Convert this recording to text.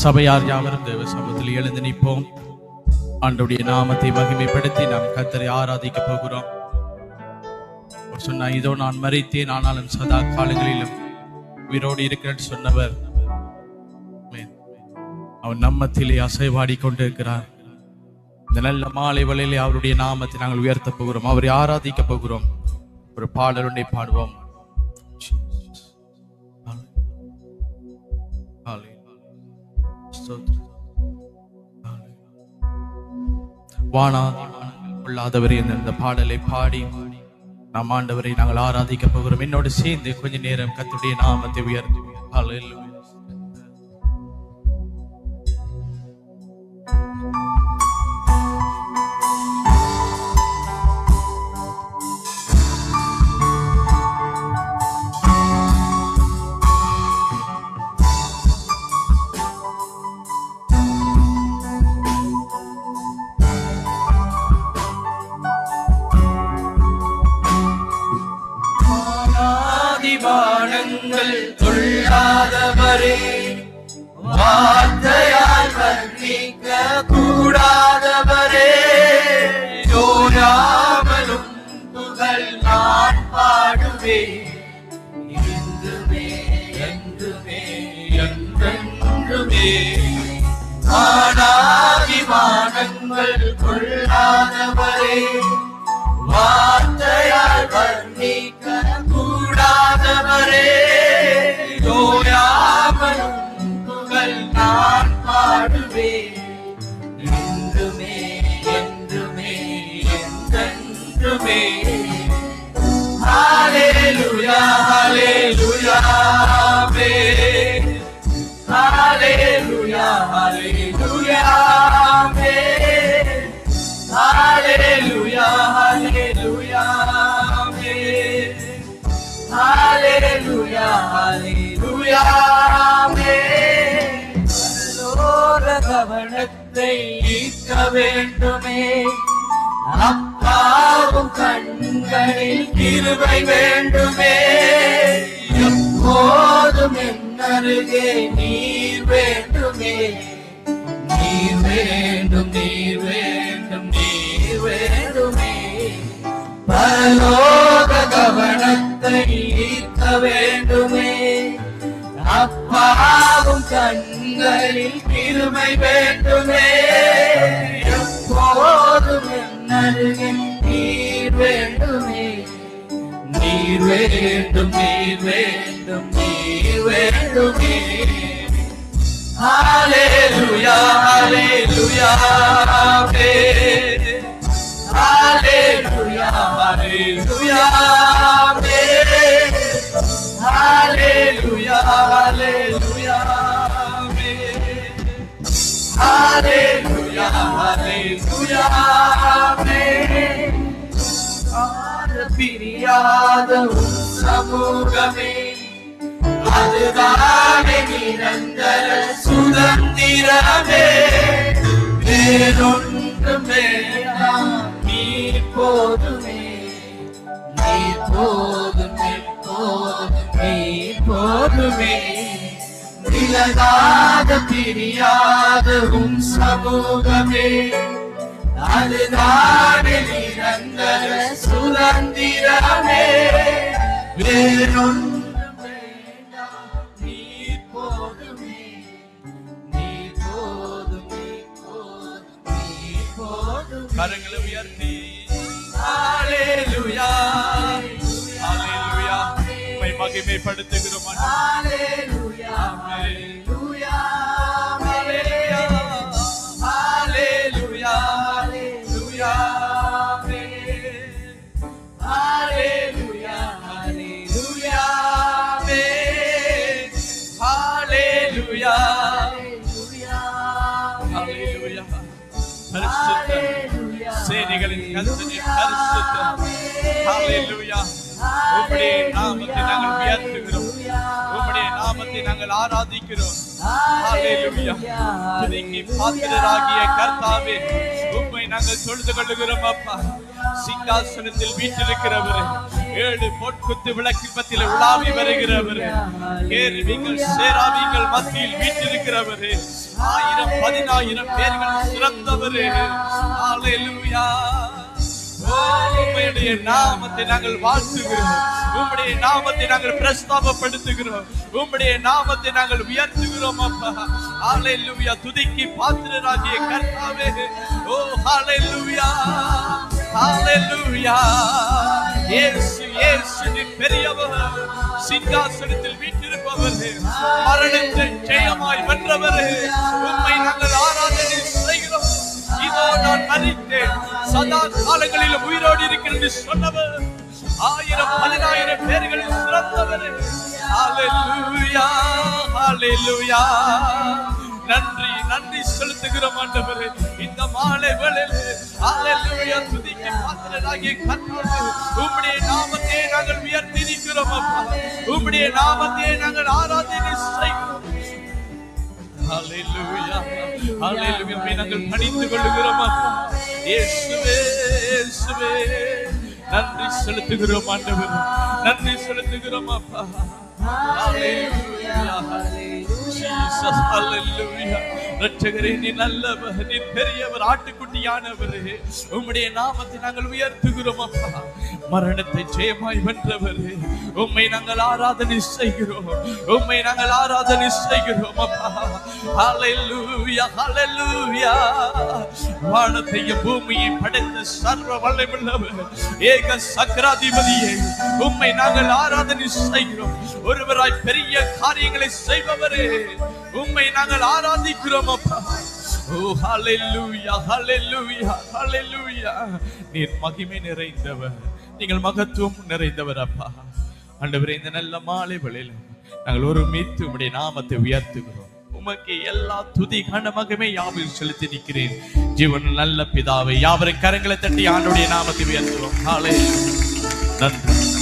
சபையார் யாவரும் தேவ சமூகத்தில் எழுந்து நிற்போம். ஆண்டவருடைய நாமத்தை மகிமைப்படுத்தி நாம் கர்த்தரை ஆராதிக்க போகிறோம். சொன்ன இதோ நான் மரித்தேன், ஆனாலும் சதா காலங்களிலும் உயிரோடு இருக்கிறேன் சொன்னவர் அவர் நம்மத்திலே அசைவாடி கொண்டிருக்கிறார். இந்த நல்ல மாலை வேளையிலே அவருடைய நாமத்தை நாங்கள் உயர்த்த போகிறோம், அவரை ஆராதிக்க போகிறோம். ஒரு பாடலுண்டை பாடுவோம். வானாதி வானங்கள் கொள்ளாதவரே இந்த பாடலை பாடி நாம் ஆண்டவரை நாங்கள் ஆராதிக்க போகிறோம். என்னோடு சேர்ந்து கொஞ்ச நேரம் கர்த்தருடைய நாமத்தை உயர்த்துவோம். ஹல்லேலூயா. வானங்கள் கொள்ளாதவரே, வார்த்தையால் வர்ணிக்க கூடாதவரே, யோராமலும் புகழ் நான் பாடுவேன். என்றுமே என்றுமே என்றென்றுமே வானாதி வானங்கள் கொள்ளாதவரே, வார்த்தையால் வர்ணிக்க கூடாதவரே, யோயாமலும் புகழ் நான் பாடுவேன். என்றுமே என்றுமே என்றென்றுமே ஹல்லேலூயா ஹல்லேலூயா ஆமென். ஹல்லேலூயா ஹல்லேலூயா ஆமென். ஹல்லேலூயா ஹல்லேலூயா ஆமென். ஹல்லேலூயா ஹல்லேலூயா ஆமென். பரலோக கவனத்தை ஈர்க்க வேண்டுமே, அப்பாவும் கண்களில் கிருபை வேண்டுமே, எப்போதும் என்னருகே நீர் வேண்டுமே. நீர் வேண்டும் நீர் வேண்டும் நீர் வேண்டுமே, பரலோக கவனத்தை ஈர்க்க வேண்டுமே, அப்பாவும் கண்களில் கிருபை வேண்டுமே, எப்போதும் என்னருகே நீர் வேண்டுமே. நீர் வேண்டும் நீர் வேண்டும் நீர் வேண்டுமே. ஹல்லேலூயா ஹல்லேலூயா ஆமென். ஹல்லேலூயா ஹல்லேலூயா ஆமென். ஹல்லேலூயா ஹல்லேலூயா ஆமென். ஹல்லேலூயா ஹல்லேலூயா ஆமென். பிரியாத உன் சமூகமே, அதுதானே நிரந்தர சுதந்திரமே. வேறொன்றும் வேண்டாம், நீர் போதுமே. நீர் போதும் எப்போதும் நீர் போதுமே. விலகாத பிரியாத உன் சமூகமே, அதுதானே நிரந்தர சுதந்திரமே. வேறொன்றும் கரங்களை உயர்த்தி ஹல்லேலூயா ஹல்லேலூயா உம்மை மகிமைப்படுத்துகிறோம். ஹல்லேலூயா ஹல்லேலூயா ஹல்லேலூயா ஹல்லேலூயா ஹல்லேலூயா ஹல்லேலூயா ஹல்லேலூயா ஹல்லேலூயா ஹல்லேலூயா. சேனைகளின் கர்த்தரே பரிசுத்தர். ஹல்லேலூயா. உம்முடைய நாமத்தை நாங்கள் உயர்த்துகிறோம், உம்முடைய நாமத்தை நாங்கள் ஆராதிக்கிறோம். ஹல்லேலூயா. துதிக்கு பாத்திரராகிய கர்த்தாவே, உம்மை நாங்கள் தொழுது கொள்ளுகிறோம். அப்பா, சிங்காசனத்தில் வீற்றிருக்கிறவரே, ஏழு பொற்குத்து விளக்கின் மத்தியில் உலாவி வருகிறவரே, கேருபீன்கள் சேராபீன்கள் மத்தியில் வீற்றிருக்கிறவரே, 1000 10,000 பேர்கள் சிறந்தவரே. ஹல்லேலூயா. உம்முடைய நாமத்தை நாங்கள் வாழ்த்துகிறோம், உம்முடைய நாமத்தை நாங்கள் பிரஸ்தாபப்படுத்துகிறோம், உம்முடைய நாமத்தை நாங்கள் உயர்த்துகிறோம் அப்பா. ஹல்லேலூயா. துதிக்கு பாத்திரராகிய கர்த்தாவே, ஓ ஹல்லேலூயா, ஹல்லேலூயா. இயேசு இயேசு நீ பெரியவர், சிங்காசனத்தில் வீற்றிருப்பவரே, மரணத்தை ஜெயமாய் வென்றவரே, உம்மை நாங்கள் ஆராதனை செய்கிறோம். இதோ நான் மரித்தேன், சதா காலங்களில் உயிரோடு இருக்கிறேன் என்று சொன்னவர், 1000 10,000 பேர்களில் சிறந்தவர். ஹல்லேலூயா, ஹல்லேலூயா. நன்றி நன்றி செலுத்துகிறோம் ஆண்டவரே. இந்த மாலை வேளையிலே ஹல்லேலூயா துதிக்கு பாத்திரராகிய கர்த்தாவே, உம்முடைய நாமத்தை நாங்கள் உயர்த்தி நிற்கிறோம் அப்பா. உம்முடைய நாமத்தை நாங்கள் ஆராதனை செய்கிறோம். ஹல்லேலூயா, ஹல்லேலூயா. நாங்கள் பணிந்து கொள்கிறோம் அப்பா. இயேசுவே, இயேசுவே நன்றி செலுத்துகிறோம் ஆண்டவரே, நன்றி செலுத்துகிறோம் அப்பா. ஹல்லேலூயா, ஜீசஸ், ஹல்லேலூயா. ரட்சகரே நீ நல்லவர், நீ பெரியவர், ஆட்டுக்குட்டியானவரே, உம்முடைய நாமத்தை நாங்கள் உயர்த்துகிறோம் அப்பா. மரணத்தை ஜெயமாய் வென்றவரே, உம்மை நாங்கள் ஆராதனை செய்கிறோம், உம்மை நாங்கள் ஆராதனை செய்கிறோம் அப்பா. ஹல்லேலூயா, ஹல்லேலூயா. வானத்தையும் பூமியை படைத்த சர்வ வல்லமையுள்ளவர், ஏக சக்கராதிபதியே, உம்மை நாங்கள் ஆராதனை செய்கிறோம். ஒருவராய் பெரிய காரியங்களை செய்பவரே, உம்மை நாங்கள் ஆராதிக்கிறோம் அப்பா. ஓ ஹல்லேலூயா, ஹல்லேலூயா, ஹல்லேலூயா. நீர் மகிமை நிறைந்தவர், நீங்கள் மகத்துவம் நிறைந்தவர் அப்பா. ஆண்டவரே, இந்த நல்ல மாலை வேளையில நாங்கள் ஒருமித்து உம்முடைய நாமத்தை உயர்த்துகிறோம். உமக்கு எல்லா துதி கன மகிமை யாவையும் செலுத்தி நிற்கிறேன். ஜீவன் நல்ல பிதாவை, யாவரின் கரங்களை தட்டி ஆண்டவருடைய நாமத்தை உயர்த்துவோம். ஹல்லேலூயா. நன்றி.